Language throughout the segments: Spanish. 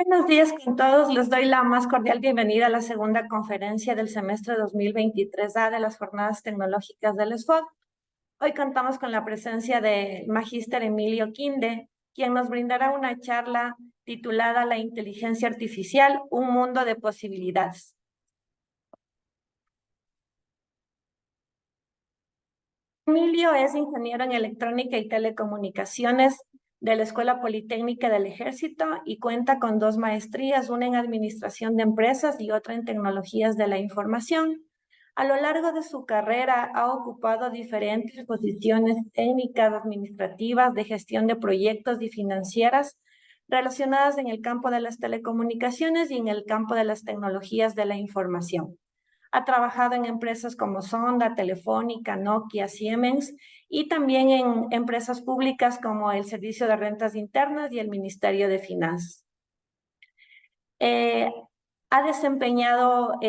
Buenos días con todos. Les doy la más cordial bienvenida a la segunda conferencia del semestre 2023A de las Jornadas Tecnológicas del SFOD. Hoy contamos con la presencia del magíster Emilio Quinde, quien nos brindará una charla titulada La inteligencia artificial, un mundo de posibilidades. Emilio es ingeniero en electrónica y telecomunicaciones de la Escuela Politécnica del Ejército y cuenta con 2 maestrías, una en administración de empresas y otra en tecnologías de la información. A lo largo de su carrera ha ocupado diferentes posiciones técnicas, administrativas, de gestión de proyectos y financieras relacionadas en el campo de las telecomunicaciones y en el campo de las tecnologías de la información. Ha trabajado en empresas como Sonda, Telefónica, Nokia, Siemens y también en empresas públicas como el Servicio de Rentas Internas y el Ministerio de Finanzas. Ha desempeñado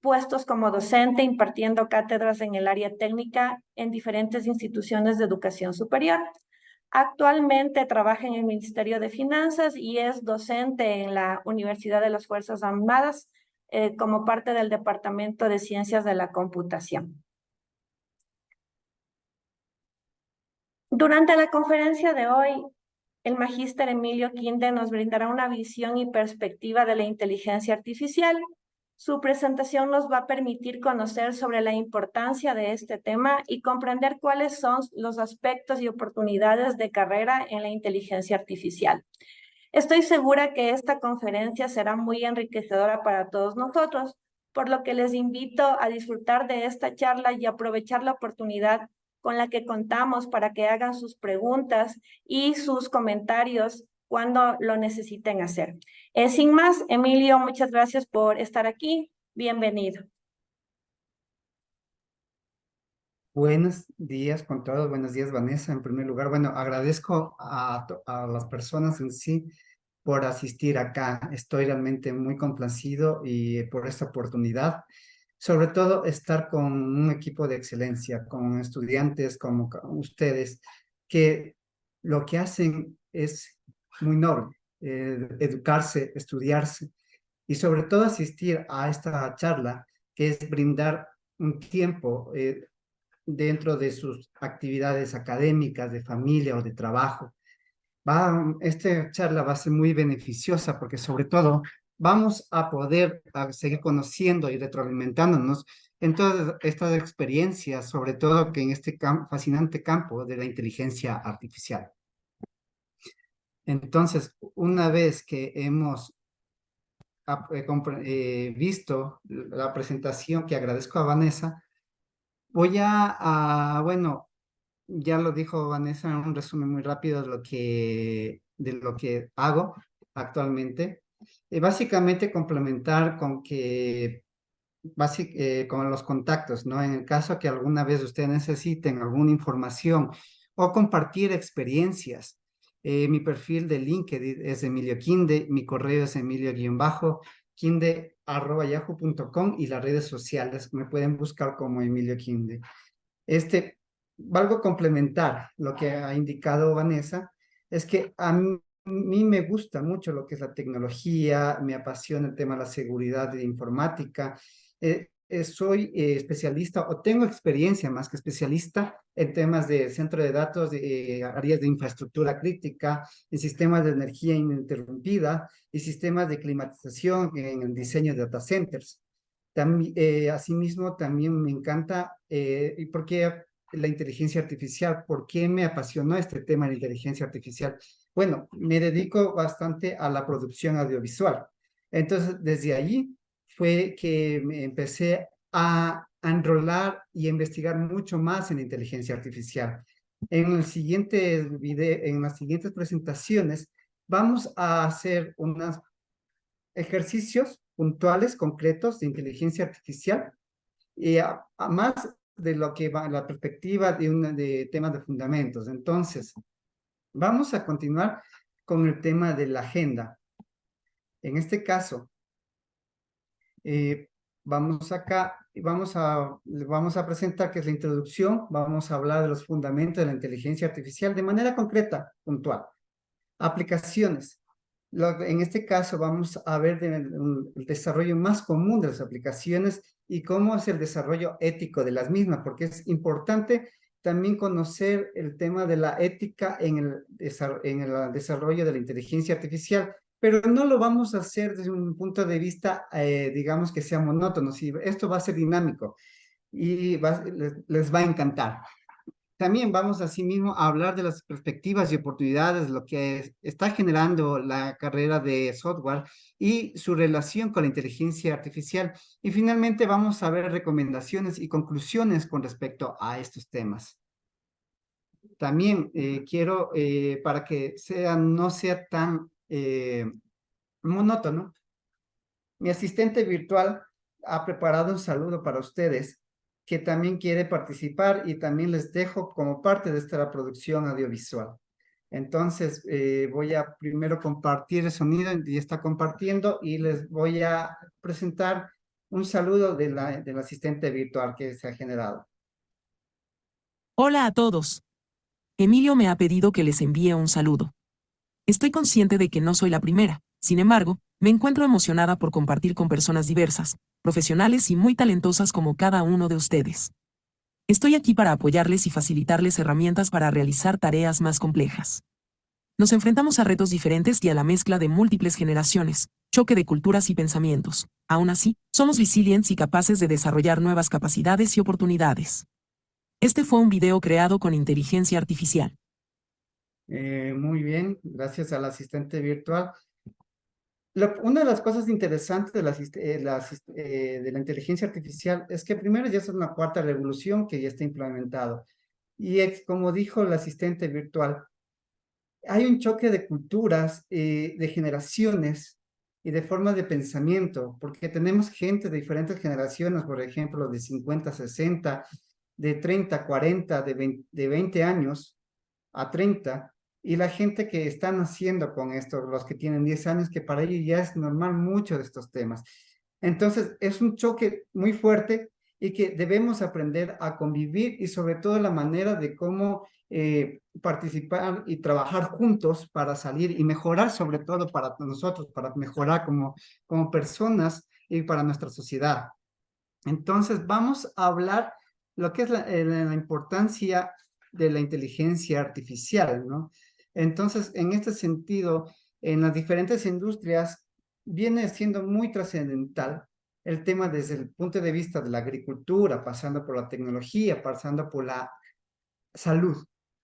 puestos como docente, impartiendo cátedras en el área técnica en diferentes instituciones de educación superior. Actualmente trabaja en el Ministerio de Finanzas y es docente en la Universidad de las Fuerzas Armadas como parte del Departamento de Ciencias de la Computación. Durante la conferencia de hoy, el magíster Emilio Quinde nos brindará una visión y perspectiva de la inteligencia artificial. Su presentación nos va a permitir conocer sobre la importancia de este tema y comprender cuáles son los aspectos y oportunidades de carrera en la inteligencia artificial. Estoy segura que esta conferencia será muy enriquecedora para todos nosotros, por lo que les invito a disfrutar de esta charla y aprovechar la oportunidad con la que contamos para que hagan sus preguntas y sus comentarios cuando lo necesiten hacer. Sin más, Emilio, muchas gracias por estar aquí. Bienvenido. Buenos días con todos, buenos días Vanessa. En primer lugar, bueno, agradezco a las personas en sí por asistir acá. Estoy realmente muy complacido y por esta oportunidad. Sobre todo estar con un equipo de excelencia, con estudiantes como ustedes, que lo que hacen es muy noble, educarse, estudiarse y sobre todo asistir a esta charla, que es brindar un tiempo dentro de sus actividades académicas, de familia o de trabajo. Esta charla va a ser muy beneficiosa porque sobre todo vamos a poder seguir conociendo y retroalimentándonos en todas estas experiencias, sobre todo que en este fascinante campo de la inteligencia artificial. Entonces, una vez que hemos visto la presentación, que agradezco a Vanessa, voy bueno, ya lo dijo Vanessa en un resumen muy rápido de lo que hago actualmente. Básicamente complementar con con los contactos, ¿no? En el caso que alguna vez ustedes necesiten alguna información o compartir experiencias, mi perfil de LinkedIn es Emilio Quinde, mi correo es emilio-quinde@yahoo.com y las redes sociales me pueden buscar como Emilio Quinde. Valgo complementar lo que ha indicado Vanessa, es que a mí me gusta mucho lo que es la tecnología, me apasiona el tema de la seguridad de informática. Soy especialista o tengo experiencia más que especialista en temas de centro de datos, de áreas de infraestructura crítica, en sistemas de energía ininterrumpida y sistemas de climatización en el diseño de data centers. Asimismo, también me encanta, ¿y por qué la inteligencia artificial? ¿Por qué me apasionó este tema de la inteligencia artificial? Bueno, me dedico bastante a la producción audiovisual. Entonces, desde allí fue que me empecé a enrolar y a investigar mucho más en inteligencia artificial. En el siguiente video, en las siguientes presentaciones, vamos a hacer unos ejercicios puntuales, concretos de inteligencia artificial, y a más de lo que va la perspectiva de temas de fundamentos. Entonces, vamos a continuar con el tema de la agenda. En este caso, vamos acá y vamos a presentar qué es la introducción, vamos a hablar de los fundamentos de la inteligencia artificial de manera concreta, puntual. Aplicaciones. En este caso vamos a ver el desarrollo más común de las aplicaciones y cómo es el desarrollo ético de las mismas, porque es importante también conocer el tema de la ética en el desarrollo de la inteligencia artificial, pero no lo vamos a hacer desde un punto de vista, digamos, que sea monótono. Sí, esto va a ser dinámico y les va a encantar. También vamos asimismo a hablar de las perspectivas y oportunidades, lo que está generando la carrera de software y su relación con la inteligencia artificial. Y finalmente vamos a ver recomendaciones y conclusiones con respecto a estos temas. También quiero, para que no sea tan monótono, mi asistente virtual ha preparado un saludo para ustedes que también quiere participar y también les dejo como parte de esta producción audiovisual. Entonces, voy a primero compartir el sonido y está compartiendo y les voy a presentar un saludo del asistente virtual que se ha generado. Hola a todos. Emilio me ha pedido que les envíe un saludo. Estoy consciente de que no soy la primera, sin embargo, me encuentro emocionada por compartir con personas diversas, profesionales y muy talentosas como cada uno de ustedes. Estoy aquí para apoyarles y facilitarles herramientas para realizar tareas más complejas. Nos enfrentamos a retos diferentes y a la mezcla de múltiples generaciones, choque de culturas y pensamientos. Aún así, somos resilientes y capaces de desarrollar nuevas capacidades y oportunidades. Este fue un video creado con inteligencia artificial. Muy bien, gracias al asistente virtual. Una de las cosas interesantes de la inteligencia artificial es que primero ya es una cuarta revolución que ya está implementado. Y como dijo el asistente virtual, hay un choque de culturas, de generaciones y de formas de pensamiento, porque tenemos gente de diferentes generaciones, por ejemplo, de 50, 60, de 30, 40, de 20 años a 30, y la gente que está naciendo con esto, los que tienen 10 años, que para ellos ya es normal mucho de estos temas. Entonces, es un choque muy fuerte y que debemos aprender a convivir y sobre todo la manera de cómo participar y trabajar juntos para salir y mejorar sobre todo para nosotros, para mejorar como personas y para nuestra sociedad. Entonces, vamos a hablar lo que es la importancia de la inteligencia artificial, ¿no? Entonces, en este sentido, en las diferentes industrias viene siendo muy trascendental el tema desde el punto de vista de la agricultura, pasando por la tecnología, pasando por la salud,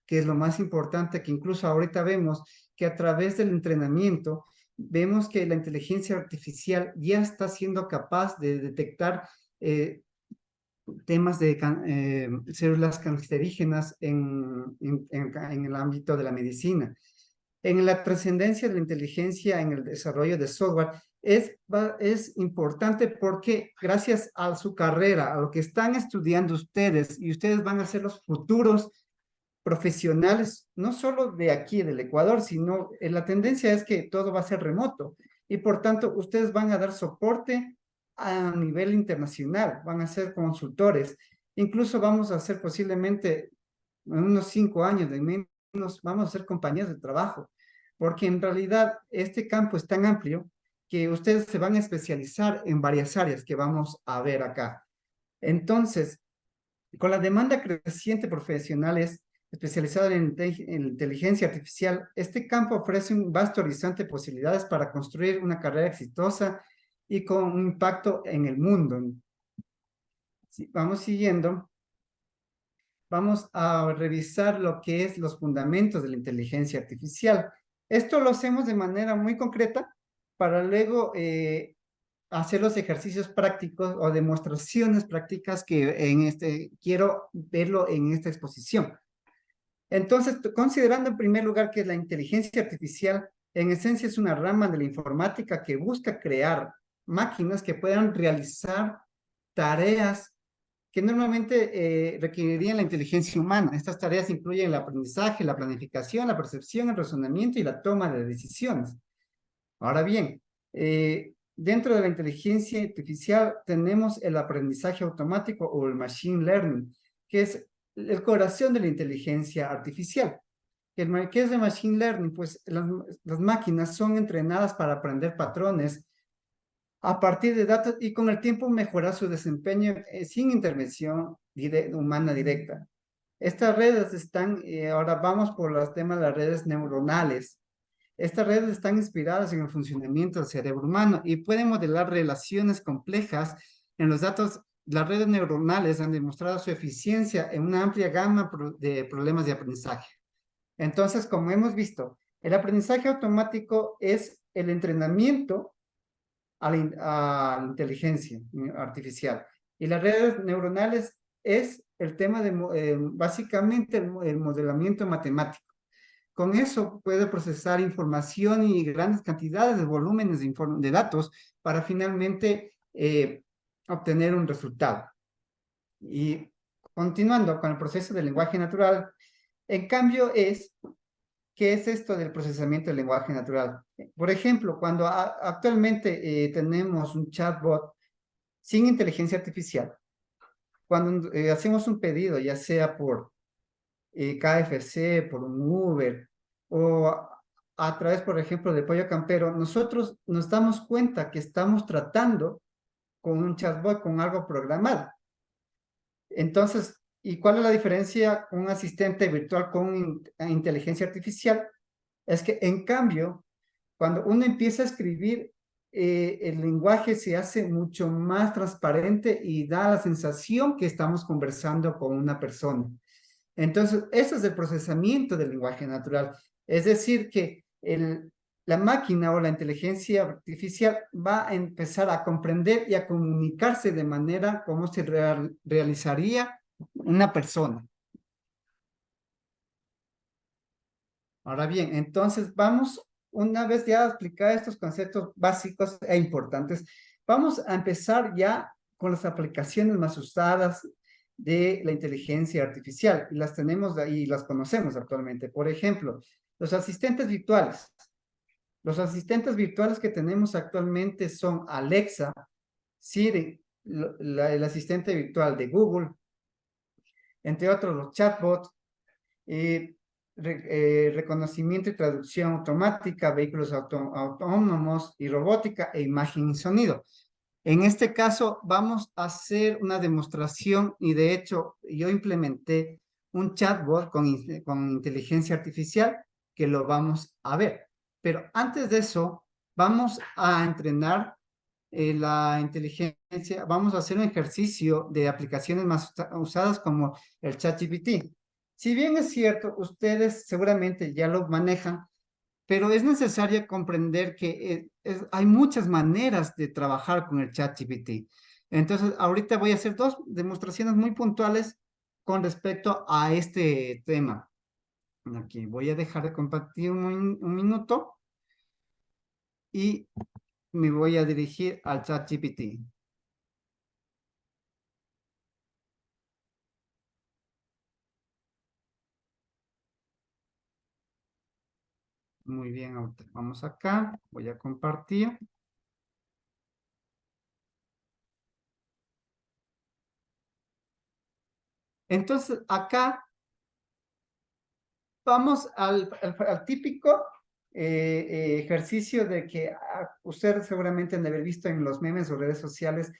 que es lo más importante, que incluso ahorita vemos que a través del entrenamiento, vemos que la inteligencia artificial ya está siendo capaz de detectar temas de células cancerígenas en el ámbito de la medicina. En la trascendencia de la inteligencia en el desarrollo de software es importante porque gracias a su carrera, a lo que están estudiando ustedes, y ustedes van a ser los futuros profesionales, no solo de aquí, del Ecuador, sino la tendencia es que todo va a ser remoto y por tanto ustedes van a dar soporte a nivel internacional, van a ser consultores, incluso vamos a ser posiblemente en unos 5 años de menos, vamos a ser compañeros de trabajo, porque en realidad este campo es tan amplio que ustedes se van a especializar en varias áreas que vamos a ver acá. Entonces, con la demanda creciente de profesionales especializados en inteligencia artificial, este campo ofrece un vasto horizonte de posibilidades para construir una carrera exitosa y con un impacto en el mundo. Si vamos siguiendo, vamos a revisar lo que es los fundamentos de la inteligencia artificial. Esto lo hacemos de manera muy concreta para luego hacer los ejercicios prácticos o demostraciones prácticas que quiero verlo en esta exposición. Entonces, considerando en primer lugar que la inteligencia artificial en esencia es una rama de la informática que busca crear máquinas que puedan realizar tareas que normalmente requerirían la inteligencia humana. Estas tareas incluyen el aprendizaje, la planificación, la percepción, el razonamiento y la toma de decisiones. Ahora bien, dentro de la inteligencia artificial tenemos el aprendizaje automático o el machine learning, que es el corazón de la inteligencia artificial. ¿Qué es el Machine Learning? Pues las máquinas son entrenadas para aprender patrones a partir de datos y con el tiempo mejorar su desempeño sin intervención humana directa. Estas redes están, ahora vamos por los temas de las redes neuronales. Estas redes están inspiradas en el funcionamiento del cerebro humano y pueden modelar relaciones complejas en los datos. Las redes neuronales han demostrado su eficiencia en una amplia gama de problemas de aprendizaje. Entonces, como hemos visto, el aprendizaje automático es el entrenamiento a la inteligencia artificial. Y las redes neuronales es el tema de, básicamente, el modelamiento matemático. Con eso puede procesar información y grandes cantidades de volúmenes de datos para finalmente obtener un resultado. Y continuando con el proceso del lenguaje natural, en cambio ¿qué es esto del procesamiento del lenguaje natural? Por ejemplo, cuando actualmente tenemos un chatbot sin inteligencia artificial, cuando hacemos un pedido, ya sea por KFC, por un Uber, o a través, por ejemplo, de Pollo Campero, nosotros nos damos cuenta que estamos tratando con un chatbot, con algo programado. Entonces, ¿y cuál es la diferencia con un asistente virtual con inteligencia artificial? Es que, en cambio, cuando uno empieza a escribir, el lenguaje se hace mucho más transparente y da la sensación que estamos conversando con una persona. Entonces, eso es el procesamiento del lenguaje natural. Es decir, que la máquina o la inteligencia artificial va a empezar a comprender y a comunicarse de manera como se realizaría una persona. Ahora bien, entonces vamos, una vez ya explicados estos conceptos básicos e importantes, vamos a empezar ya con las aplicaciones más usadas de la inteligencia artificial. Y las tenemos y las conocemos actualmente. Por ejemplo, los asistentes virtuales. Los asistentes virtuales que tenemos actualmente son Alexa, Siri, el asistente virtual de Google, entre otros los chatbots, reconocimiento y traducción automática, vehículos autónomos y robótica e imagen y sonido. En este caso vamos a hacer una demostración y de hecho yo implementé un chatbot con inteligencia artificial que lo vamos a ver. Pero antes de eso vamos a entrenar la inteligencia, vamos a hacer un ejercicio de aplicaciones más usadas como el ChatGPT. Si bien es cierto, ustedes seguramente ya lo manejan, pero es necesario comprender que hay muchas maneras de trabajar con el ChatGPT. Entonces, ahorita voy a hacer dos demostraciones muy puntuales con respecto a este tema. Aquí voy a dejar de compartir un minuto y me voy a dirigir al ChatGPT. Muy bien, ahorita vamos acá, voy a compartir. Entonces, acá vamos al típico ejercicio de que ustedes seguramente han de haber visto en los memes o redes sociales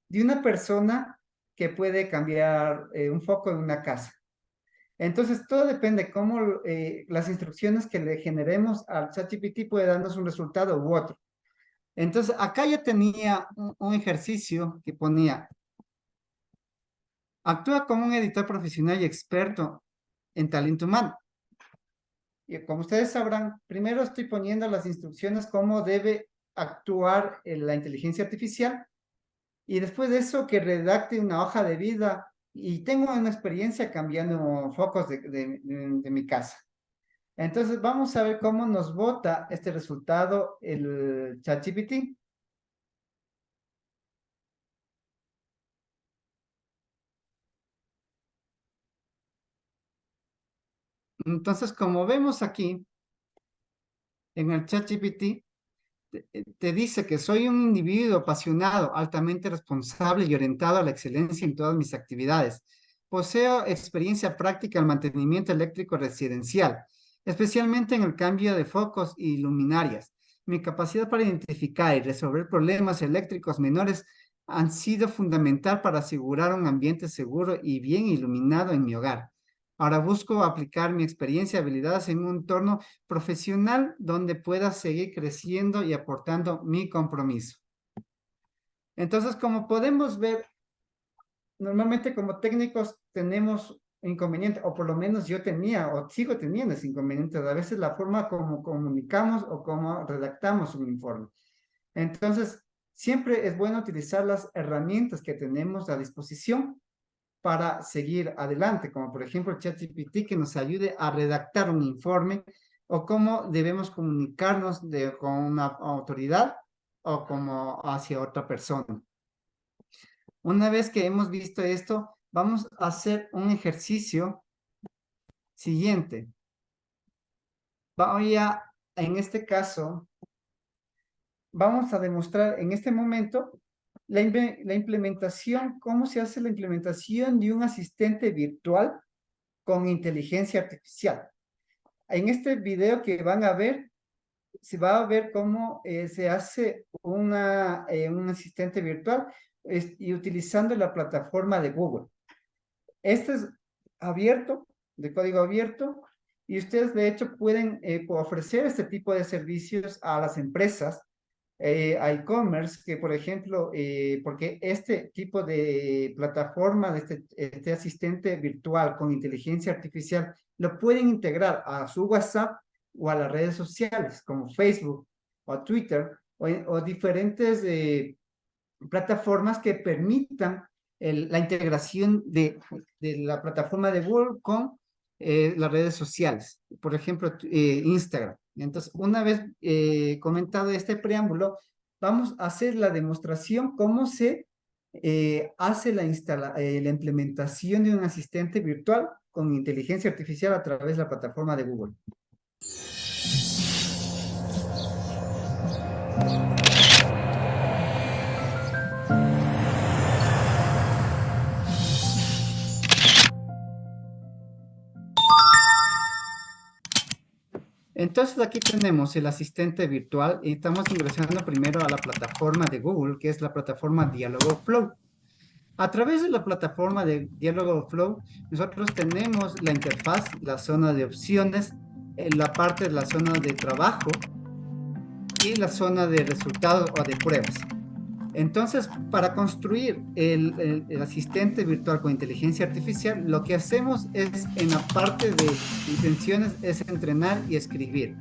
de una persona que puede cambiar un foco en una casa. Entonces, todo depende cómo las instrucciones que le generemos al ChatGPT puede darnos un resultado u otro. Entonces, acá ya tenía un ejercicio que ponía: actúa como un editor profesional y experto en talento humano. Y como ustedes sabrán, primero estoy poniendo las instrucciones cómo debe actuar la inteligencia artificial y después de eso que redacte una hoja de vida y tengo una experiencia cambiando focos de mi casa. Entonces vamos a ver cómo nos bota este resultado el ChatGPT. Entonces, como vemos aquí en el ChatGPT, te dice que soy un individuo apasionado, altamente responsable y orientado a la excelencia en todas mis actividades. Poseo experiencia práctica en mantenimiento eléctrico residencial. especialmente en el cambio de focos y luminarias. Mi capacidad para identificar y resolver problemas eléctricos menores han sido fundamental para asegurar un ambiente seguro y bien iluminado en mi hogar. Ahora busco aplicar mi experiencia y habilidades en un entorno profesional donde pueda seguir creciendo y aportando mi compromiso. Entonces, como podemos ver, normalmente como técnicos tenemos inconvenientes, o por lo menos yo tenía, o sigo teniendo ese inconveniente, a veces la forma como comunicamos o como redactamos un informe. Entonces, siempre es bueno utilizar las herramientas que tenemos a disposición para seguir adelante, como por ejemplo el ChatGPT, que nos ayude a redactar un informe, o cómo debemos comunicarnos con una autoridad o como hacia otra persona. Una vez que hemos visto esto, vamos a hacer un ejercicio siguiente. En este caso, vamos a demostrar en este momento la implementación, cómo se hace la implementación de un asistente virtual con inteligencia artificial. En este video que van a ver, se va a ver cómo se hace un asistente virtual y utilizando la plataforma de Google. Este es abierto, de código abierto, y ustedes de hecho pueden ofrecer este tipo de servicios a las empresas, a e-commerce, que por ejemplo, porque este tipo de plataforma, de este asistente virtual con inteligencia artificial, lo pueden integrar a su WhatsApp o a las redes sociales, como Facebook o Twitter, o diferentes plataformas que permitan la integración de la plataforma de Google con las redes sociales, por ejemplo, Instagram. Entonces, una vez comentado este preámbulo, vamos a hacer la demostración cómo se hace la implementación de un asistente virtual con inteligencia artificial a través de la plataforma de Google. Entonces aquí tenemos el asistente virtual y estamos ingresando primero a la plataforma de Google, que es la plataforma Dialogflow. A través de la plataforma de Dialogflow, nosotros tenemos la interfaz, la zona de opciones, la parte de la zona de trabajo y la zona de resultados o de pruebas. Entonces, para construir el asistente virtual con inteligencia artificial, lo que hacemos es, en la parte de intenciones, es entrenar y escribir.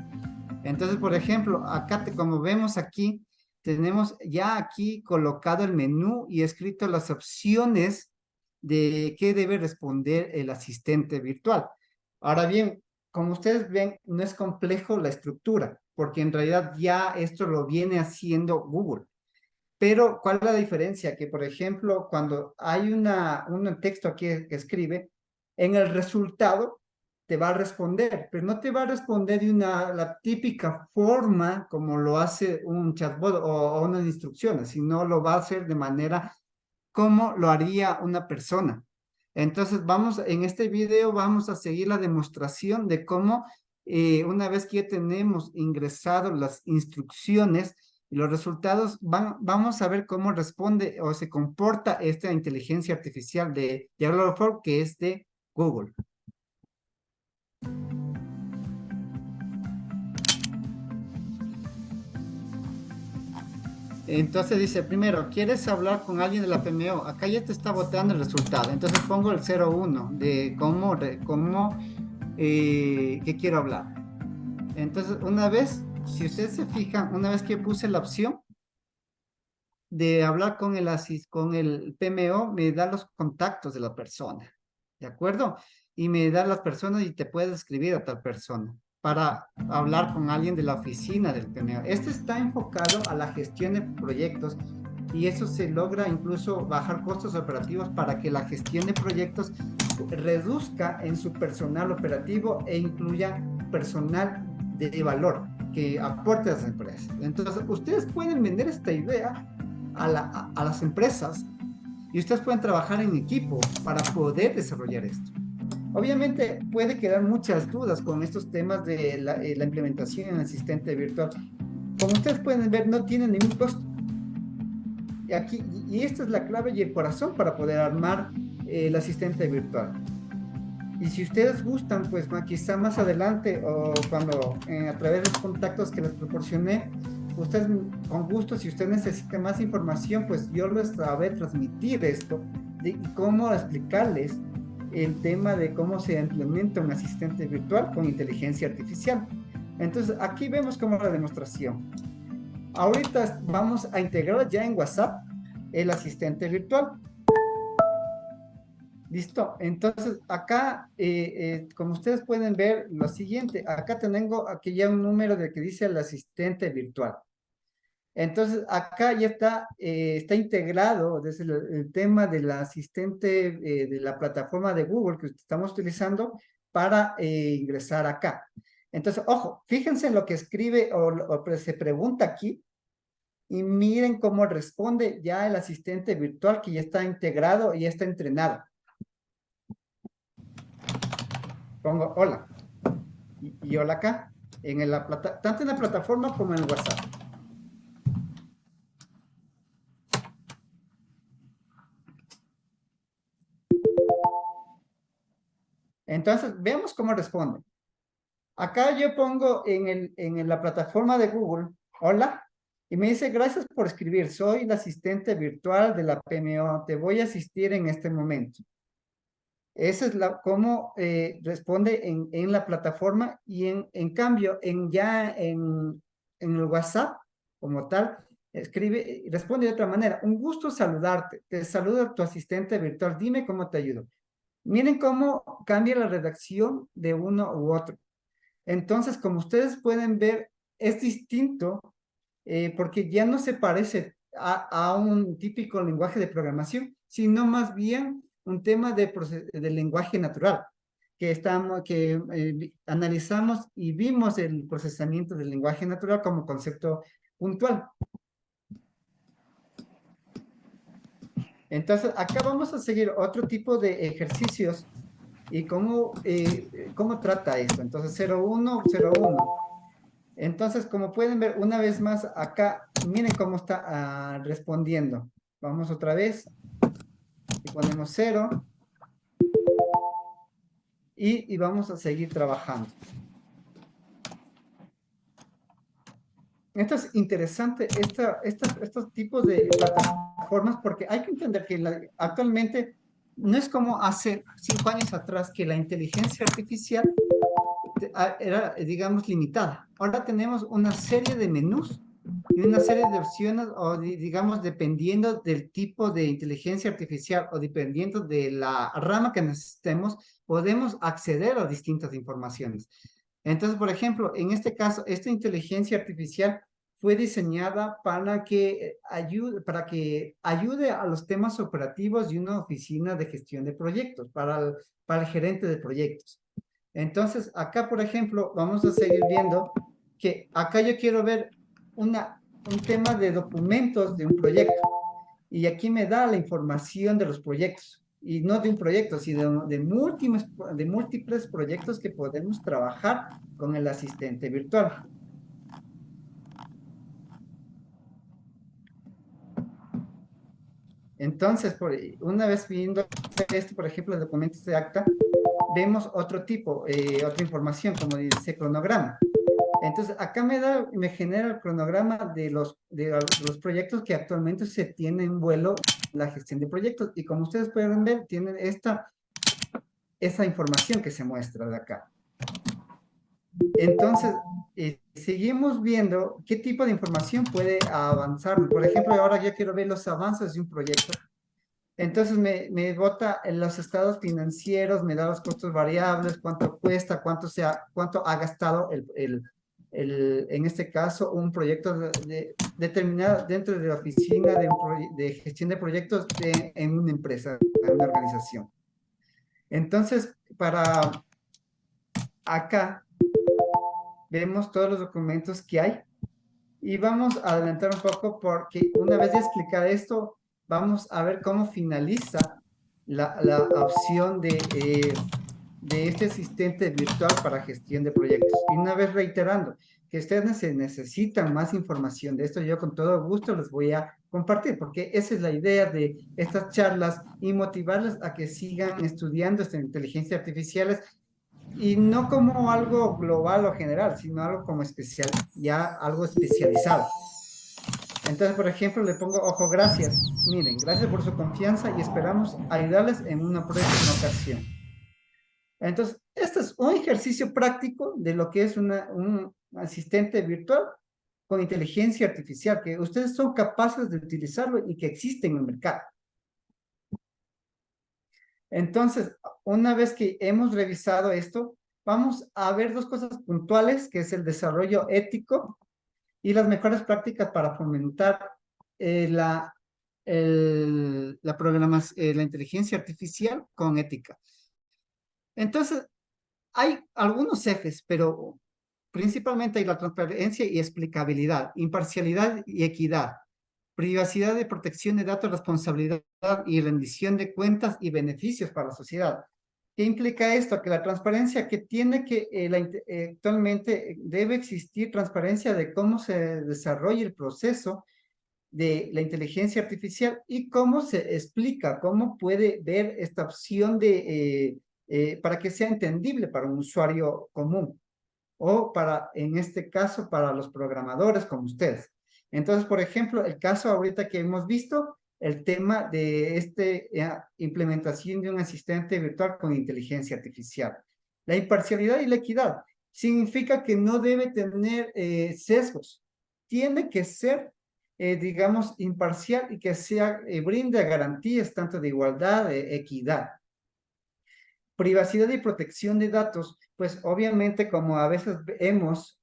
Entonces, por ejemplo, acá, como vemos aquí, tenemos ya aquí colocado el menú y escrito las opciones de qué debe responder el asistente virtual. Ahora bien, como ustedes ven, no es complejo la estructura, porque en realidad ya esto lo viene haciendo Google. Pero, ¿cuál es la diferencia? Que, por ejemplo, cuando hay un texto aquí que escribe, en el resultado te va a responder, pero no te va a responder de la típica forma como lo hace un chatbot o unas instrucciones, sino lo va a hacer de manera como lo haría una persona. Entonces, en este video vamos a seguir la demostración de cómo, una vez que ya tenemos ingresado las instrucciones, y los resultados, vamos a ver cómo responde o se comporta esta inteligencia artificial de Dialogflow, que es de Google. Entonces dice, primero, ¿quieres hablar con alguien de la PMO? Acá ya te está botando el resultado. Entonces pongo el 01 de qué quiero hablar. Entonces, si ustedes se fijan, una vez que puse la opción de hablar con el PMO, me da los contactos de la persona, ¿de acuerdo? Y me da las personas y te puedes escribir a tal persona para hablar con alguien de la oficina del PMO. Este está enfocado a la gestión de proyectos y eso se logra incluso bajar costos operativos para que la gestión de proyectos reduzca en su personal operativo e incluya personal de valor que aporte a las empresas. Entonces, ustedes pueden vender esta idea a las empresas y ustedes pueden trabajar en equipo para poder desarrollar esto. Obviamente puede quedar muchas dudas con estos temas de la implementación en el asistente virtual. Como ustedes pueden ver, no tiene ningún costo. Y esta es la clave y el corazón para poder armar el asistente virtual. Y si ustedes gustan, pues quizá más adelante o cuando a través de los contactos que les proporcioné, ustedes con gusto, si usted necesita más información, pues yo les sabré transmitir esto y cómo explicarles el tema de cómo se implementa un asistente virtual con inteligencia artificial. Entonces, aquí vemos como la demostración. Ahorita vamos a integrar ya en WhatsApp el asistente virtual. Listo, entonces acá, como ustedes pueden ver, lo siguiente, acá tengo aquí ya un número de que dice el asistente virtual. Entonces acá ya está integrado desde el tema del asistente de la plataforma de Google que estamos utilizando para ingresar acá. Entonces, ojo, fíjense en lo que escribe o se pregunta aquí y miren cómo responde ya el asistente virtual que ya está integrado y ya está entrenado. Pongo hola y hola acá, tanto en la plataforma como en el WhatsApp. Entonces, veamos cómo responde. Acá yo pongo en la plataforma de Google, hola, y me dice, gracias por escribir, soy el asistente virtual de la PMO, te voy a asistir en este momento. Esa es cómo responde en la plataforma y en cambio, en el WhatsApp, como tal, responde de otra manera. Un gusto saludarte. Te saluda tu asistente virtual. Dime cómo te ayudo. Miren cómo cambia la redacción de uno u otro. Entonces, como ustedes pueden ver, es distinto porque ya no se parece a un típico lenguaje de programación, sino más bien un tema de lenguaje natural, que analizamos y vimos el procesamiento del lenguaje natural como concepto puntual. Entonces, acá vamos a seguir otro tipo de ejercicios y cómo trata esto. Entonces, 01, 01. Entonces, como pueden ver, una vez más acá, miren cómo está respondiendo. Vamos otra vez. Y ponemos 0. Y vamos a seguir trabajando. Esto es interesante, estos tipos de plataformas, porque hay que entender que actualmente no es como hace 5 años atrás que la inteligencia artificial era, digamos, limitada. Ahora tenemos una serie de menús y una serie de opciones, o digamos, dependiendo del tipo de inteligencia artificial o dependiendo de la rama que necesitemos, podemos acceder a distintas informaciones. Entonces, por ejemplo, en este caso, esta inteligencia artificial fue diseñada para que ayude a los temas operativos de una oficina de gestión de proyectos, para el gerente de proyectos. Entonces, acá, por ejemplo, vamos a seguir viendo que acá yo quiero ver un tema de documentos de un proyecto. Y aquí me da la información de los proyectos. Y no de un proyecto, sino de múltiples proyectos que podemos trabajar con el asistente virtual. Entonces, una vez viendo esto, por ejemplo, los documentos de acta, vemos otro tipo, otra información, como dice cronograma. Entonces, acá me genera el cronograma de los proyectos que actualmente se tienen en vuelo, la gestión de proyectos. Y como ustedes pueden ver, tienen esa información que se muestra de acá. Entonces, seguimos viendo qué tipo de información puede avanzar. Por ejemplo, ahora yo quiero ver los avances de un proyecto. Entonces me bota en los estados financieros, me da los costos variables, cuánto cuesta, cuánto ha gastado en este caso, un proyecto determinado dentro de la oficina de gestión de proyectos en una empresa, en una organización. Entonces, para acá vemos todos los documentos que hay y vamos a adelantar un poco porque una vez de explicar esto, vamos a ver cómo finaliza la opción de este asistente virtual para gestión de proyectos. Y una vez reiterando que ustedes necesitan más información de esto, yo con todo gusto les voy a compartir, porque esa es la idea de estas charlas y motivarles a que sigan estudiando esta inteligencia artificial y no como algo global o general, sino algo como especial, ya algo especializado. Entonces, por ejemplo, le pongo, ojo, gracias. Miren, gracias por su confianza y esperamos ayudarles en una próxima ocasión. Entonces, este es un ejercicio práctico de lo que es un asistente virtual con inteligencia artificial, que ustedes son capaces de utilizarlo y que existe en el mercado. Entonces, una vez que hemos revisado esto, vamos a ver dos cosas puntuales, que es el desarrollo ético y las mejores prácticas para fomentar la la inteligencia artificial con ética. Entonces, hay algunos ejes, pero principalmente hay la transparencia y explicabilidad, imparcialidad y equidad, privacidad y protección de datos, responsabilidad y rendición de cuentas y beneficios para la sociedad. ¿Qué implica esto? Que la transparencia que tiene que actualmente debe existir transparencia de cómo se desarrolla el proceso de la inteligencia artificial y cómo se explica, cómo puede ver esta opción para que sea entendible para un usuario común o para, en este caso, para los programadores como ustedes. Entonces, por ejemplo, el caso ahorita que hemos visto, el tema de implementación de un asistente virtual con inteligencia artificial. La imparcialidad y la equidad significa que no debe tener sesgos. Tiene que ser, digamos, imparcial y que sea, brinde garantías tanto de igualdad, de equidad. Privacidad y protección de datos, pues obviamente como a veces vemos,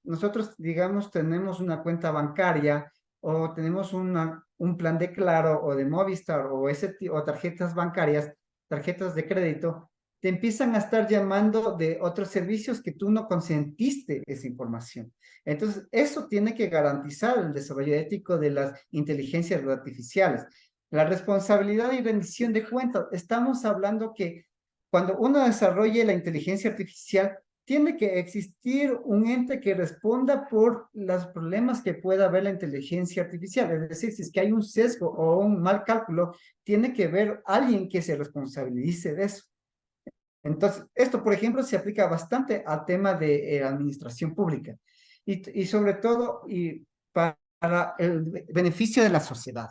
nosotros digamos tenemos una cuenta bancaria o tenemos un plan de Claro o de Movistar o tarjetas bancarias, tarjetas de crédito, te empiezan a estar llamando de otros servicios que tú no consentiste esa información. Entonces, eso tiene que garantizar el desarrollo ético de las inteligencias artificiales. La responsabilidad y rendición de cuentas. Estamos hablando que cuando uno desarrolle la inteligencia artificial, tiene que existir un ente que responda por los problemas que pueda haber la inteligencia artificial. Es decir, si es que hay un sesgo o un mal cálculo, tiene que haber alguien que se responsabilice de eso. Entonces, esto, por ejemplo, se aplica bastante al tema de administración pública y sobre todo para el beneficio de la sociedad.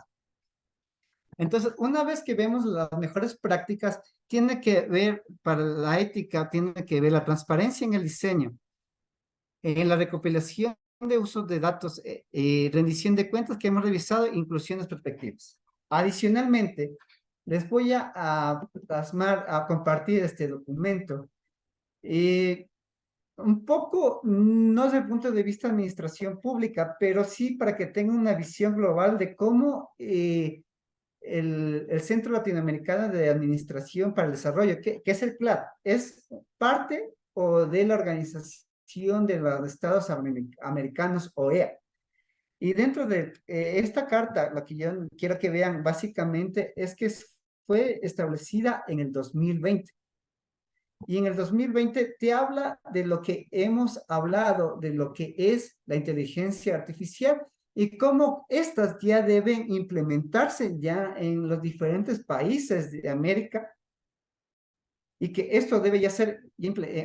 Entonces, una vez que vemos las mejores prácticas, tiene que ver, para la ética, tiene que ver la transparencia en el diseño, en la recopilación de usos de datos, rendición de cuentas que hemos revisado, inclusiones perspectivas. Adicionalmente, les voy a plasmar, a compartir este documento. Un poco, no desde el punto de vista de administración pública, pero sí para que tengan una visión global de cómo el Centro Latinoamericano de Administración para el Desarrollo, que es el CLAD, es parte o de la Organización de los Estados Americanos, OEA. Y dentro de esta carta, lo que yo quiero que vean básicamente es que fue establecida en el 2020. Y en el 2020 te habla de lo que hemos hablado, de lo que es la inteligencia artificial y cómo estas ya deben implementarse ya en los diferentes países de América y que esto debe ya ser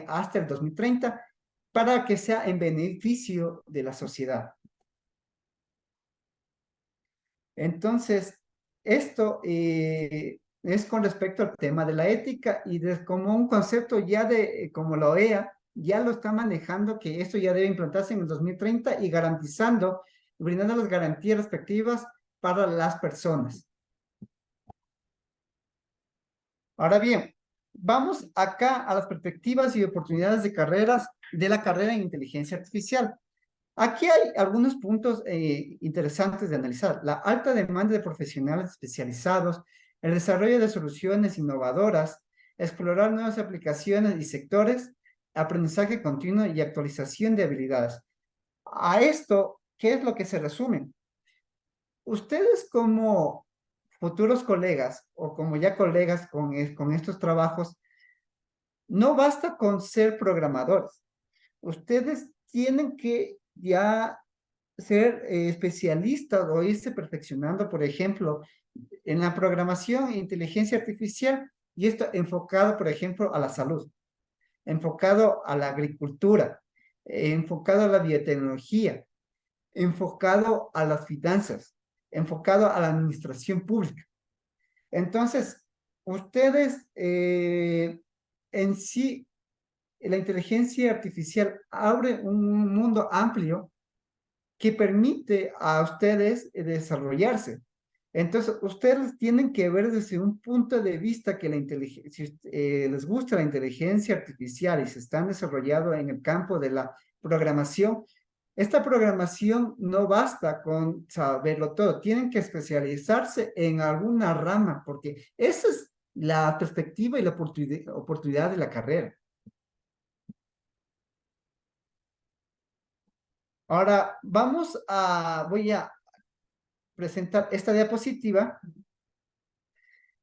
hasta el 2030 para que sea en beneficio de la sociedad. Entonces, esto es con respecto al tema de la ética y como un concepto ya de, como la OEA, ya lo está manejando, que esto ya debe implantarse en el 2030 y garantizando, brindando las garantías respectivas para las personas. Ahora bien, vamos acá a las perspectivas y oportunidades de carreras de la carrera en inteligencia artificial. Aquí hay algunos puntos interesantes de analizar. La alta demanda de profesionales especializados, el desarrollo de soluciones innovadoras, explorar nuevas aplicaciones y sectores, aprendizaje continuo y actualización de habilidades. A esto, ¿qué es lo que se resume? Ustedes como futuros colegas o como ya colegas con estos trabajos, No basta con ser programadores. Ustedes tienen que ya ser especialistas o irse perfeccionando, por ejemplo, en la programación e inteligencia artificial, y esto enfocado, por ejemplo, a la salud, enfocado a la agricultura, enfocado a la biotecnología, enfocado a las finanzas, enfocado a la administración pública. Entonces, ustedes en sí, la inteligencia artificial abre un mundo amplio que permite a ustedes desarrollarse. Entonces, ustedes tienen que ver desde un punto de vista que la inteligencia, si les gusta la inteligencia artificial y se están desarrollando en el campo de la programación, esta programación no basta con saberlo todo, tienen que especializarse en alguna rama, porque esa es la perspectiva y la oportunidad de la carrera. Ahora, voy a presentar esta diapositiva,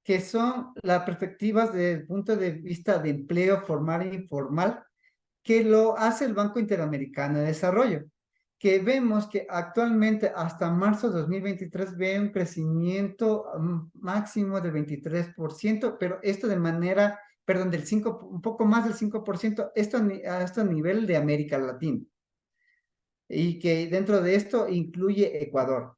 que son las perspectivas desde el punto de vista de empleo formal e informal, que lo hace el Banco Interamericano de Desarrollo, que vemos que actualmente hasta marzo de 2023 ve un crecimiento máximo del 23%, pero esto de manera, perdón, un poco más del 5%, esto a nivel de América Latina, y que dentro de esto incluye Ecuador.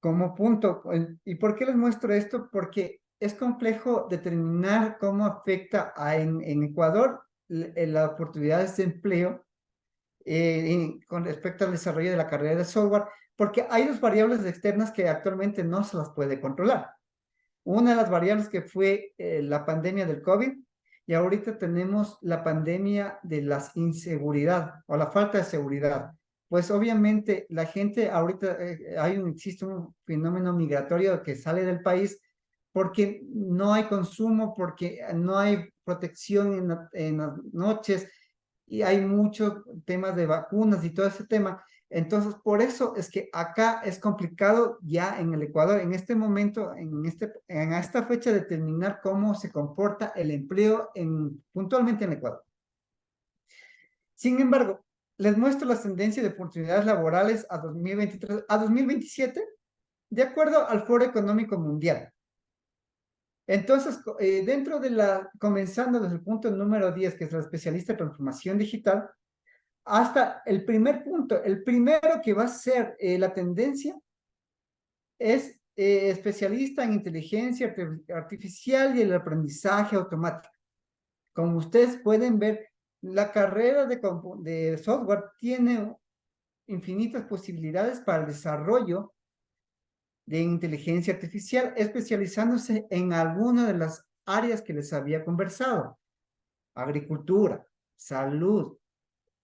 Como punto, ¿y por qué les muestro esto? Porque es complejo determinar cómo afecta en Ecuador las oportunidades de empleo con respecto al desarrollo de la carrera de software, porque hay dos variables externas que actualmente no se las puede controlar. Una de las variables que fue la pandemia del COVID, y ahorita tenemos la pandemia de la inseguridad o la falta de seguridad. Pues obviamente la gente ahorita existe un fenómeno migratorio que sale del país porque no hay consumo, porque no hay protección en las noches, y hay muchos temas de vacunas y todo ese tema. Entonces, por eso es que acá es complicado ya en el Ecuador, en este momento, en esta fecha, determinar cómo se comporta el empleo puntualmente en el Ecuador. Sin embargo, les muestro las tendencias de oportunidades laborales a 2023, a 2027, de acuerdo al Foro Económico Mundial. Entonces, comenzando desde el punto número 10, que es la especialista en transformación digital, hasta el primer punto, el primero que va a ser la tendencia es especialista en inteligencia artificial y el aprendizaje automático. Como ustedes pueden ver, la carrera de software tiene infinitas posibilidades para el desarrollo de inteligencia artificial, especializándose en alguna de las áreas que les había conversado: agricultura, salud,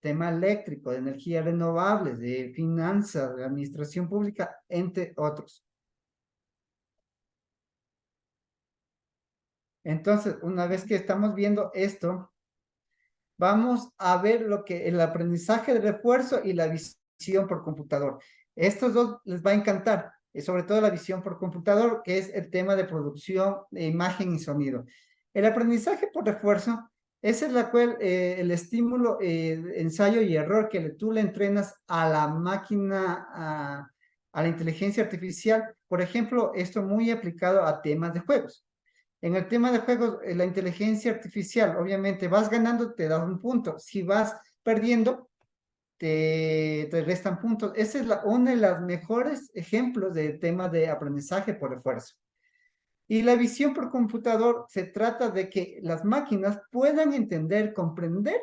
tema eléctrico, de energías renovables, de finanzas, de administración pública, entre otros. Entonces, una vez que estamos viendo esto, vamos a ver el aprendizaje de refuerzo y la visión por computador. Estos dos les va a encantar, y sobre todo la visión por computador, que es el tema de producción de imagen y sonido. El aprendizaje por refuerzo, esa es el estímulo, ensayo y error que tú le entrenas a la máquina, a la inteligencia artificial. Por ejemplo, esto muy aplicado a temas de juegos. En el tema de juegos, la inteligencia artificial, obviamente, vas ganando, te das un punto. Si vas perdiendo, te restan puntos. Ese es uno de los mejores ejemplos de tema de aprendizaje por refuerzo. Y la visión por computador se trata de que las máquinas puedan entender, comprender,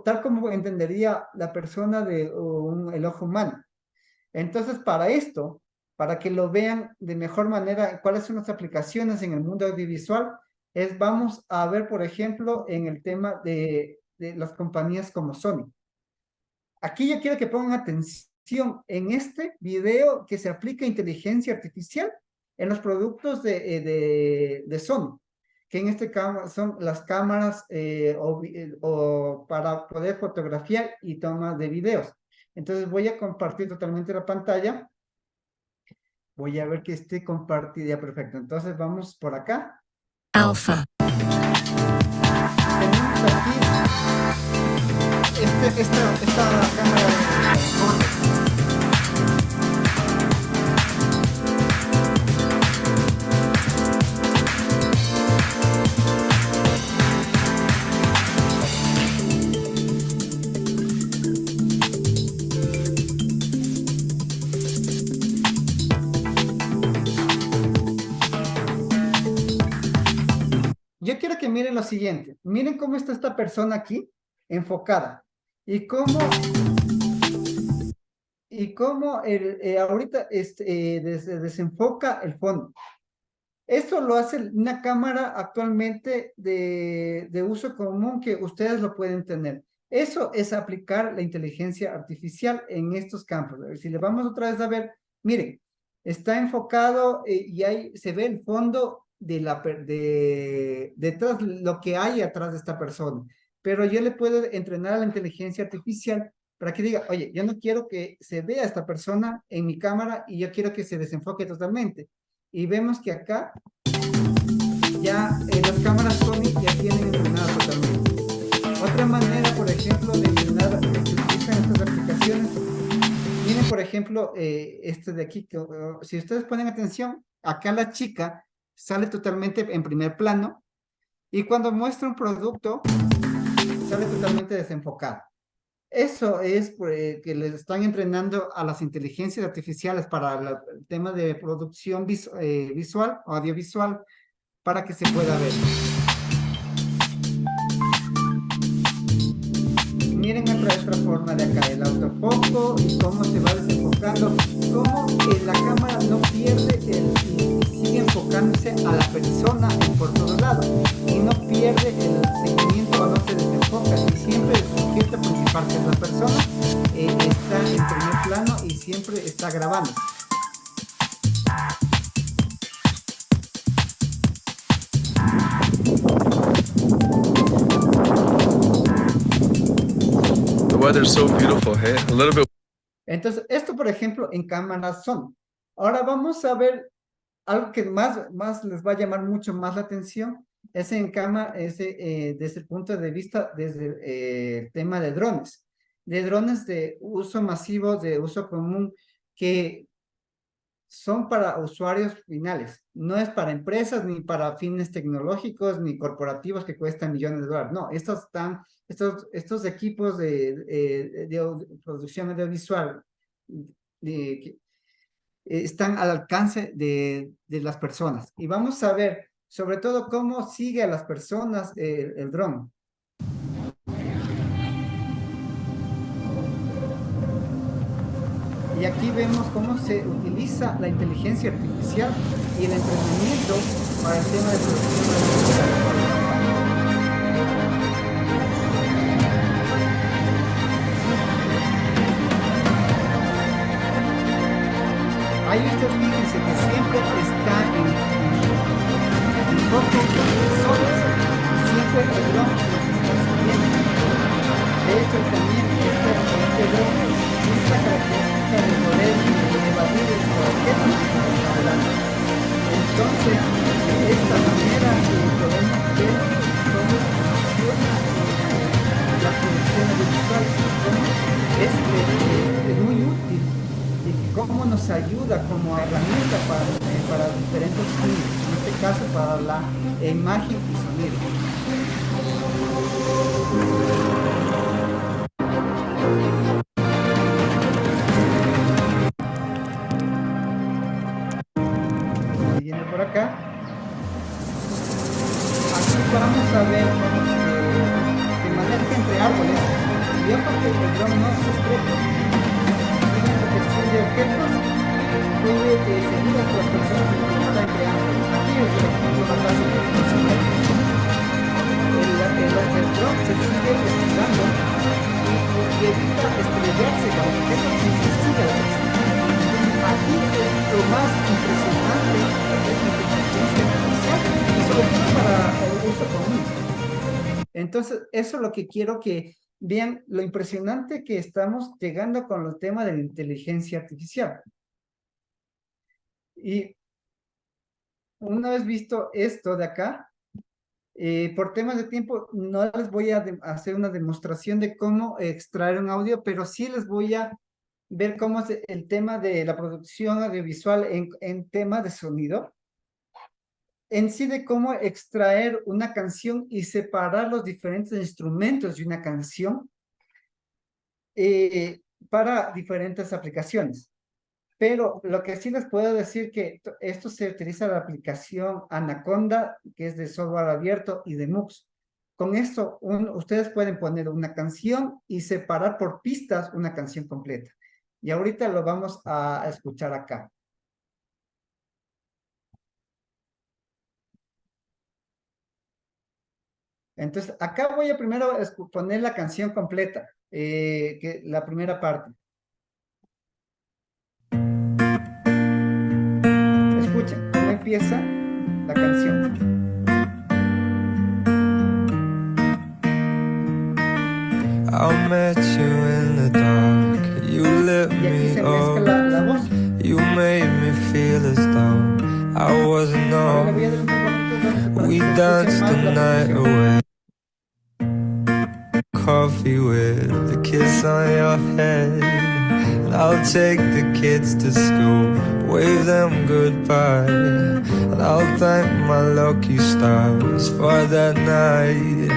tal como entendería la persona el ojo humano. Entonces, para esto, para que lo vean de mejor manera, cuáles son las aplicaciones en el mundo audiovisual, vamos a ver, por ejemplo, en el tema de las compañías como Sony. Aquí yo quiero que pongan atención en este video que se aplica inteligencia artificial en los productos de Sony, que en este caso son las cámaras o para poder fotografiar y tomar de videos. Entonces voy a compartir totalmente la pantalla. Voy a ver que esté compartida. Perfecto. Entonces vamos por acá. Alpha. Tenemos aquí esta cámara de fondo. Yo quiero que miren lo siguiente. Miren cómo está esta persona aquí, enfocada. Y cómo ahorita desenfoca el fondo. Esto lo hace una cámara actualmente de uso común que ustedes lo pueden tener. Eso es aplicar la inteligencia artificial en estos campos. A ver, si le vamos otra vez a ver, miren, está enfocado y ahí se ve el fondo detrás, lo que hay atrás de esta persona. Pero yo le puedo entrenar a la inteligencia artificial para que diga, oye, yo no quiero que se vea esta persona en mi cámara y yo quiero que se desenfoque totalmente. Y vemos que acá ya las cámaras Sony ya tienen entrenada totalmente. Otra manera, por ejemplo, de entrenar que se utilizan estas aplicaciones, miren, por ejemplo, este de aquí, que, si ustedes ponen atención, acá la chica sale totalmente en primer plano y cuando muestra un producto, sale totalmente desenfocada. Eso es que les están entrenando a las inteligencias artificiales para el tema de producción visual o audiovisual para que se pueda ver. Miren otra forma de acá, el autofoco y cómo se va desenfocando, cómo la cámara no pierde y sigue enfocándose a la persona por todos lados y no pierde el seguimiento o no se desenfoca y siempre el sujeto principal, que es la persona, está en primer plano y siempre está grabando. The weather's so beautiful, hey? A little bit. Entonces, esto, por ejemplo, en cámaras Sony. Ahora vamos a ver algo que más les va a llamar mucho más la atención, es en cámara, desde el punto de vista, desde el tema de drones de uso masivo, de uso común, que son para usuarios finales, no es para empresas, ni para fines tecnológicos, ni corporativos que cuestan millones de dólares, no, estos equipos de producción audiovisual están al alcance de las personas. Y vamos a ver, sobre todo, cómo sigue a las personas el dron. Y aquí vemos cómo se utiliza la inteligencia artificial y el entrenamiento para el tema de producción audiovisual. Ahí ustedes fíjense que siempre está en foco solos, siempre el dron los está siguiendo. De hecho, también este dron tiene esta característica de poder evadir el objeto adelante. Entonces, de esta manera podemos ver cómo funciona la producción audiovisual, es muy útil. Y cómo nos ayuda como herramienta para diferentes fines, en este caso para la imagen y sonido. Siguiendo por acá, aquí vamos a ver cómo se maneja entre árboles. Y ojo que el dron no es discreto. De objetos puede seguir a las personas que están creando. Aquí es por ejemplo la clase de el dron se sigue estirando y evita estrellarse con objetos y se sigue a la persona. Aquí es lo más impresionante de la inteligencia artificial y sobre todo para el uso común. Entonces, eso es lo que quiero que vean lo impresionante que estamos llegando con el tema de la inteligencia artificial. Y una vez visto esto de acá, Por temas de tiempo, no les voy a hacer una demostración de cómo extraer un audio, pero sí les voy a ver cómo es el tema de la producción audiovisual en tema de sonido. En sí de cómo extraer una canción y separar los diferentes instrumentos de una canción para diferentes aplicaciones. Pero lo que sí les puedo decir que esto se utiliza la aplicación Anaconda, que es de software abierto, y de MUX. Con esto, ustedes pueden poner una canción y separar por pistas una canción completa. Y ahorita lo vamos a escuchar acá. Entonces, acá voy a primero poner la canción completa, la primera parte. Escuchen cómo empieza la canción. I met you in the dark, you lit Y aquí me se mezcla up, la voz. you made me feel as though I wasn't Ahora le voy a on. dar un poquito para que We se escuche danced más the la night percusión. away, coffee with a kiss on your head. And I'll take the kids to school, wave them goodbye, and I'll thank my lucky stars for that night.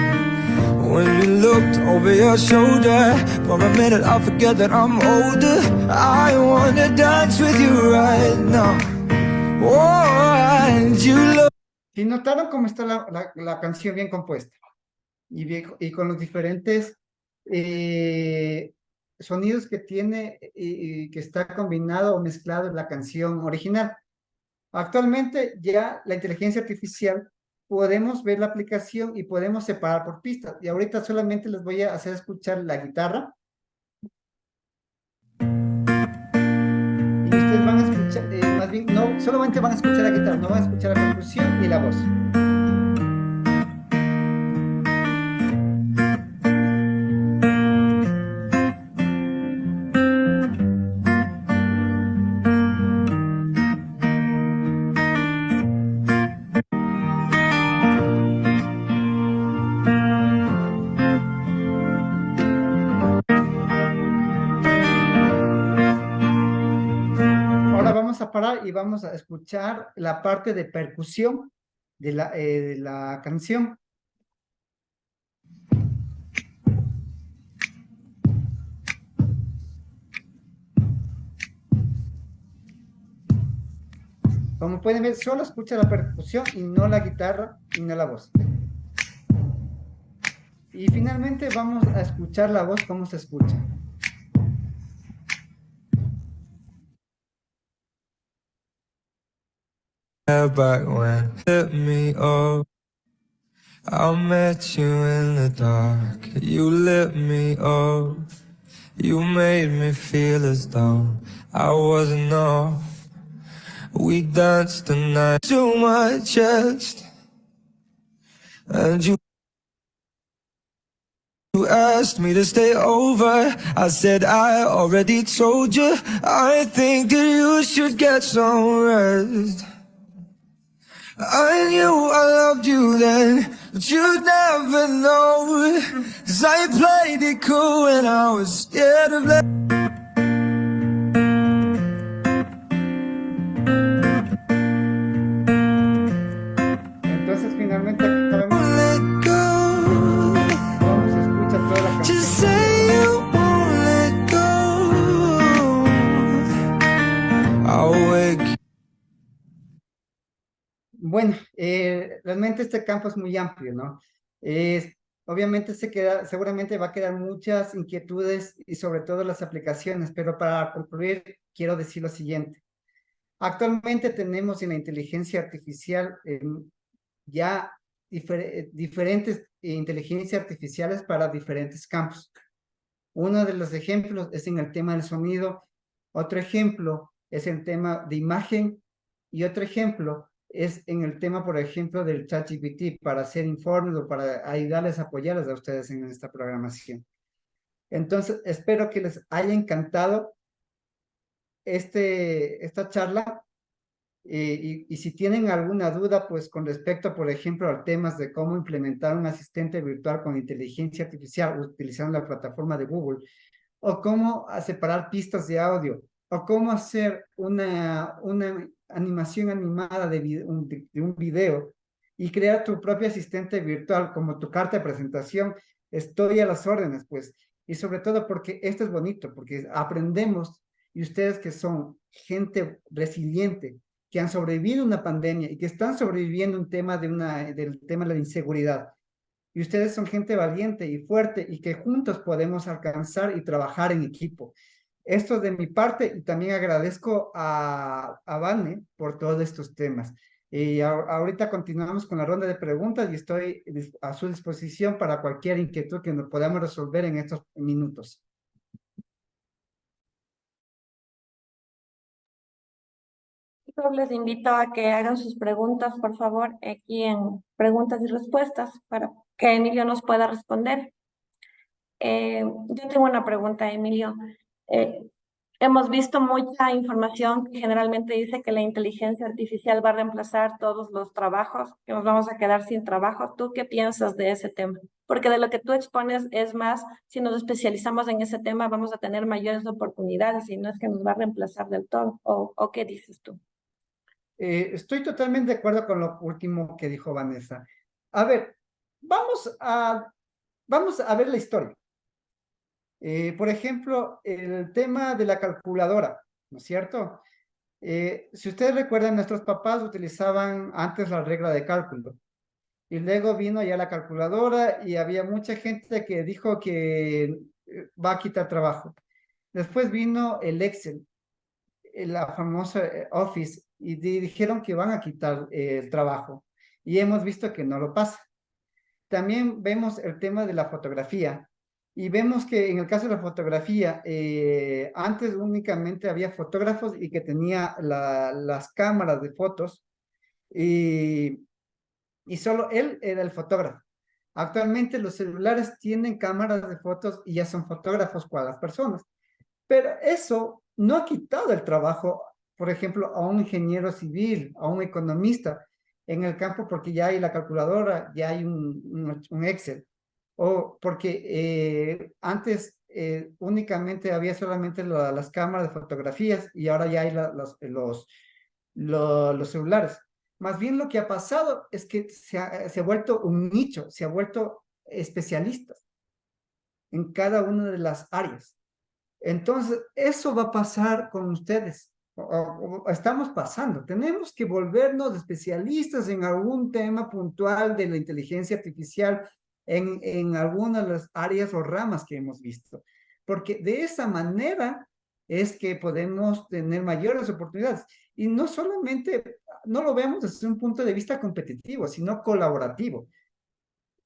When you looked over your shoulder, for a minute I forget that I'm older. I wanna dance with you right now. Oh, and you look. Si notaron cómo está la canción bien compuesta y con los diferentes sonidos que tiene y que está combinado o mezclado en la canción original. Actualmente ya la inteligencia artificial podemos ver la aplicación y podemos separar por pistas. Y ahorita solamente les voy a hacer escuchar la guitarra. Y ustedes van a escuchar, más bien, no, solamente van a escuchar la guitarra, no van a escuchar la percusión ni la voz. Ahora vamos a parar y vamos a escuchar la parte de percusión de la canción. Como pueden ver, solo escucha la percusión y no la guitarra y no la voz. Y finalmente vamos a escuchar la voz, cómo se escucha. Back when you lit me up, I met you in the dark, you lit me up, you made me feel as though I wasn't off. We danced the night to my chest, and you asked me to stay over. I said I already told you, I think that you should get some rest. I knew I loved you then, but you'd never know, 'cause I played it cool and I was scared of Entonces finalmente acabamos, let go. vamos a escuchar toda la canción. Just say you won't let go. I'll wake. Bueno, realmente este campo es muy amplio, ¿no? Obviamente seguramente va a quedar muchas inquietudes y sobre todo las aplicaciones, pero para concluir quiero decir lo siguiente. Actualmente tenemos en la inteligencia artificial ya diferentes inteligencias artificiales para diferentes campos. Uno de los ejemplos es en el tema del sonido, otro ejemplo es el tema de imagen y otro ejemplo es en el tema, por ejemplo, del ChatGPT para hacer informes o para ayudarles, apoyarles a ustedes en esta programación. Entonces, espero que les haya encantado esta charla Y si tienen alguna duda, pues con respecto, por ejemplo, al temas de cómo implementar un asistente virtual con inteligencia artificial utilizando la plataforma de Google, o cómo separar pistas de audio, o cómo hacer una animación animada de un video y crear tu propio asistente virtual como tu carta de presentación, estoy a las órdenes, pues. Y sobre todo porque esto es bonito, porque aprendemos, y ustedes que son gente resiliente, que han sobrevivido una pandemia y que están sobreviviendo un tema del tema de la inseguridad. Y ustedes son gente valiente y fuerte y que juntos podemos alcanzar y trabajar en equipo. Esto de mi parte, y también agradezco a Vane por todos estos temas. Y ahorita continuamos con la ronda de preguntas y estoy a su disposición para cualquier inquietud que nos podamos resolver en estos minutos. Les invito a que hagan sus preguntas, por favor, aquí en preguntas y respuestas para que Emilio nos pueda responder. Yo tengo una pregunta, Emilio. Hemos visto mucha información que generalmente dice que la inteligencia artificial va a reemplazar todos los trabajos, que nos vamos a quedar sin trabajo. ¿Tú qué piensas de ese tema? Porque de lo que tú expones es más, si nos especializamos en ese tema, vamos a tener mayores oportunidades y no es que nos va a reemplazar del todo. ¿O qué dices tú? Estoy totalmente de acuerdo con lo último que dijo Vanessa. A ver, vamos a ver la historia. Por ejemplo, el tema de la calculadora, ¿no es cierto? Si ustedes recuerdan, nuestros papás utilizaban antes la regla de cálculo y luego vino ya la calculadora y había mucha gente que dijo que va a quitar trabajo. Después vino el Excel, la famosa Office, y dijeron que van a quitar el trabajo. Y hemos visto que no lo pasa. También vemos el tema de la fotografía. Y vemos que en el caso de la fotografía, antes únicamente había fotógrafos y que tenía las cámaras de fotos y solo él era el fotógrafo. Actualmente los celulares tienen cámaras de fotos y ya son fotógrafos para las personas. Pero eso no ha quitado el trabajo, por ejemplo, a un ingeniero civil, a un economista en el campo, porque ya hay la calculadora, ya hay un Excel. O porque antes únicamente había solamente las cámaras de fotografías y ahora ya hay los celulares. Más bien lo que ha pasado es que se ha vuelto un nicho, se ha vuelto especialistas en cada una de las áreas. Entonces, eso va a pasar con ustedes. O estamos pasando. Tenemos que volvernos especialistas en algún tema puntual de la inteligencia artificial en algunas de las áreas o ramas que hemos visto. Porque de esa manera es que podemos tener mayores oportunidades. Y no solamente, no lo vemos desde un punto de vista competitivo, sino colaborativo.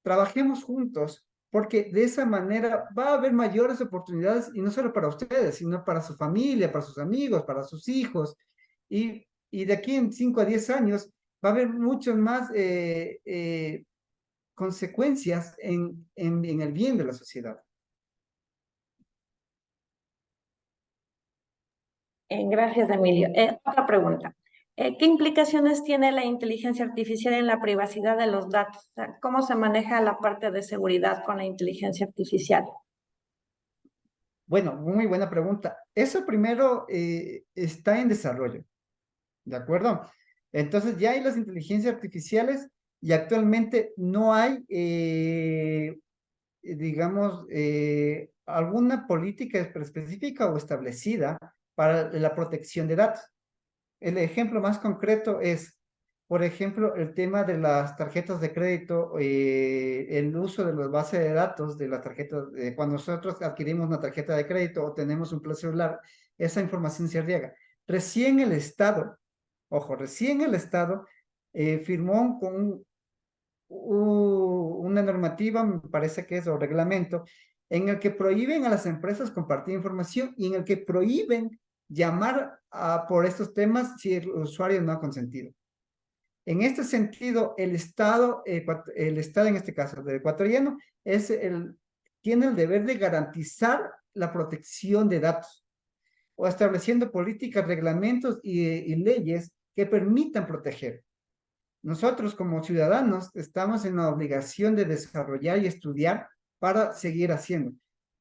Trabajemos juntos, porque de esa manera va a haber mayores oportunidades y no solo para ustedes, sino para su familia, para sus amigos, para sus hijos. Y de aquí en 5 a 10 años va a haber muchas más consecuencias en el bien de la sociedad. Gracias, Emilio. Otra pregunta. ¿Qué implicaciones tiene la inteligencia artificial en la privacidad de los datos? O sea, ¿cómo se maneja la parte de seguridad con la inteligencia artificial? Bueno, muy buena pregunta. Eso primero está en desarrollo, ¿de acuerdo? Entonces ya hay las inteligencias artificiales y actualmente no hay, digamos, alguna política específica o establecida para la protección de datos. El ejemplo más concreto es, por ejemplo, el tema de las tarjetas de crédito, el uso de las bases de datos de las tarjetas, cuando nosotros adquirimos una tarjeta de crédito o tenemos un plan celular, esa información se riega. Recién el Estado, ojo, recién el Estado firmó con una normativa, me parece que es, o reglamento, en el que prohíben a las empresas compartir información y en el que prohíben llamar por estos temas si el usuario no ha consentido. En este sentido, el Estado en este caso, del ecuatoriano, tiene el deber de garantizar la protección de datos o estableciendo políticas, reglamentos y leyes que permitan proteger. Nosotros como ciudadanos estamos en la obligación de desarrollar y estudiar para seguir haciendo.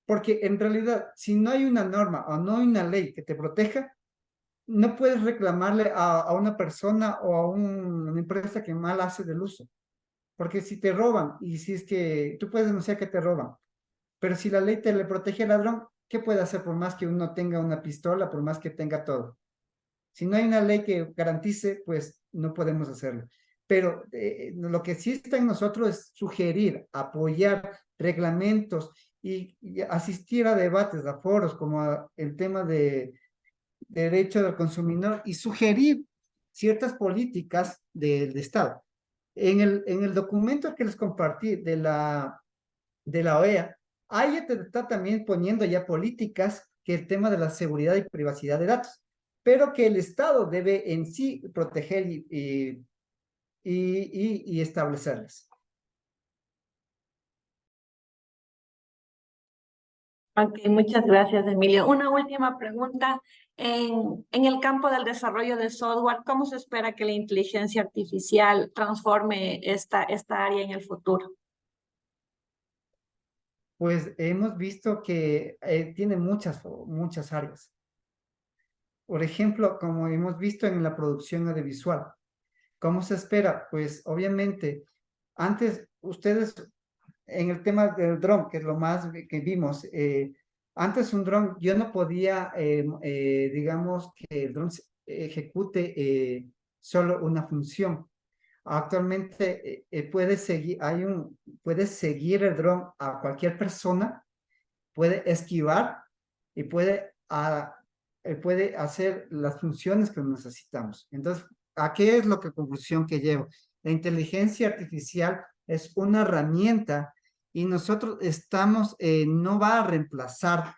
Porque en realidad, si no hay una norma o no hay una ley que te proteja, no puedes reclamarle a una persona o a una empresa que mal hace del uso. Porque si te roban y si es que tú puedes denunciar que te roban, pero si la ley te le protege al ladrón, ¿qué puede hacer por más que uno tenga una pistola, por más que tenga todo? Si no hay una ley que garantice, pues no podemos hacerlo. Pero lo que sí está en nosotros es sugerir, apoyar reglamentos y asistir a debates, a foros, como el tema de derecho del consumidor y sugerir ciertas políticas del Estado. En el documento que les compartí de la OEA, ahí te está también poniendo ya políticas que el tema de la seguridad y privacidad de datos, pero que el Estado debe en sí proteger y establecerlas. Ok, muchas gracias, Emilio. Una última pregunta. En el campo del desarrollo de software, ¿cómo se espera que la inteligencia artificial transforme esta área en el futuro? Pues hemos visto que tiene muchas áreas. Por ejemplo, como hemos visto en la producción audiovisual, ¿cómo se espera? Pues obviamente, antes ustedes, en el tema del dron, que es lo más que vimos, antes un dron, yo no podía, digamos, que el dron ejecute solo una función. Actualmente puede seguir el dron a cualquier persona, puede esquivar y puede hacer las funciones que necesitamos. Entonces, ¿a qué es lo que conclusión que llevo? La inteligencia artificial es una herramienta y nosotros no va a reemplazar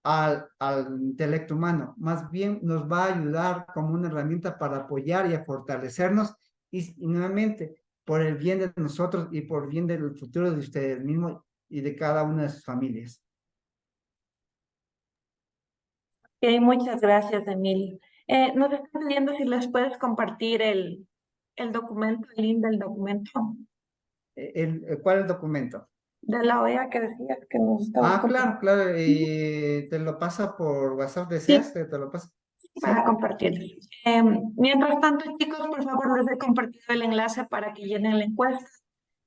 al intelecto humano, más bien nos va a ayudar como una herramienta para apoyar y a fortalecernos y nuevamente por el bien de nosotros y por el bien del futuro de ustedes mismos y de cada una de sus familias. Ok, muchas gracias, Emilio. Nos están pidiendo si les puedes compartir el documento, el link del documento ¿Cuál es el documento? de la OEA que decías que nos estabas Claro, compartiendo. claro, te lo pasa por WhatsApp, Sí, ¿deseas? Te lo pasa. para ¿Sí? compartirles. Mientras tanto, chicos, por favor, les he compartido el enlace para que llenen la encuesta.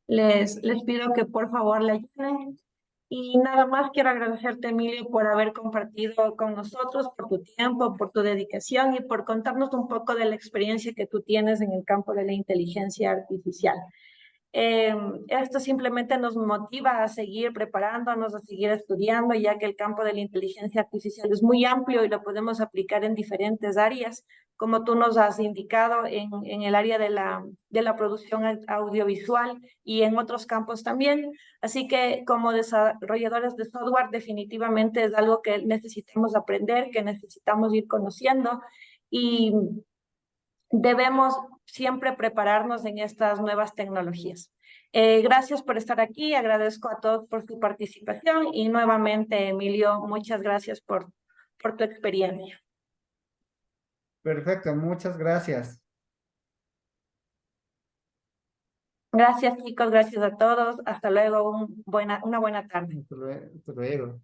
Les pido que por favor la llenen. Y nada más quiero agradecerte, Emilio, por haber compartido con nosotros, por tu tiempo, por tu dedicación y por contarnos un poco de la experiencia que tú tienes en el campo de la inteligencia artificial. Esto simplemente nos motiva a seguir preparándonos, a seguir estudiando, ya que el campo de la inteligencia artificial es muy amplio y lo podemos aplicar en diferentes áreas, como tú nos has indicado en el área de la producción audiovisual y en otros campos también. Así que como desarrolladores de software definitivamente es algo que necesitamos aprender, que necesitamos ir conociendo y debemos siempre prepararnos en estas nuevas tecnologías. Gracias por estar aquí, agradezco a todos por su participación y nuevamente, Emilio, muchas gracias por tu experiencia. Perfecto, muchas gracias. Gracias, chicos, gracias a todos. Hasta luego, una buena tarde. Hasta luego.